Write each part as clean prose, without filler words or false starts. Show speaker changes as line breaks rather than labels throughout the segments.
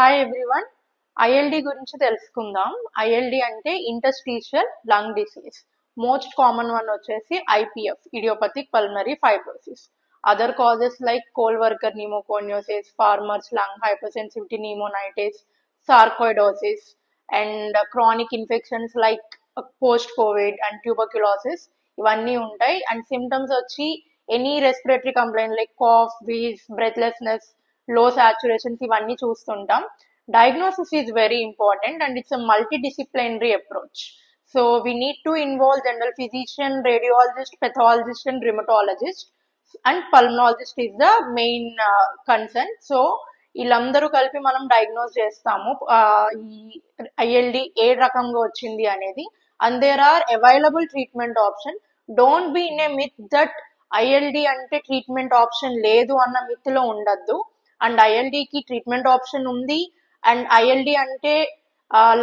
Hi everyone. ILD గురించి తెలుసుకుందాం. ILD అంటే interstitial lung disease. Most common one వచ్చేసి IPF, idiopathic pulmonary fibrosis. Other causes like coal worker pneumoconiosis, farmer's lung hypersensitivity pneumonitis, sarcoidosis, and chronic infections like post COVID and tuberculosis ఇవన్నీ ఉంటాయి. And symptoms వచ్చి any respiratory complaint like cough, wheeze, breathlessness, low saturations ఇవన్నీ చూస్తుంటాం. Diagnosis is very important and it's a multidisciplinary approach. So we need to involve general physician, radiologist, pathologist and rheumatologist and pulmonologist is the main concern. So వీళ్ళందరూ కలిపి మనం diagnose చేస్తాము ఈ ILD ఏ రకంగా వచ్చింది అనేది. And there are available treatment option. Don't be in a myth that ILD అంటే treatment option లేదు అన్న మిత్ లో ఉండద్దు. అండ్ ఐఎల్డికి ట్రీట్మెంట్ ఆప్షన్ ఉంది. అండ్ ఐఎల్డి అంటే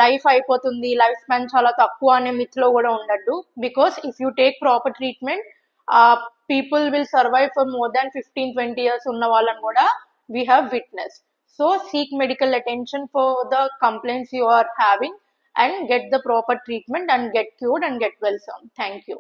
లైఫ్ అయిపోతుంది, లైఫ్ స్పాన్ చాలా తక్కువ అనే మిత్ లో కూడా ఉండద్దు. Because if you take proper treatment, people will survive for more than 15-20 years ఉన్న వాళ్ళని కూడా we have witnessed. So seek medical attention for the complaints you are having and get the proper treatment and get cured and get well soon. Thank you.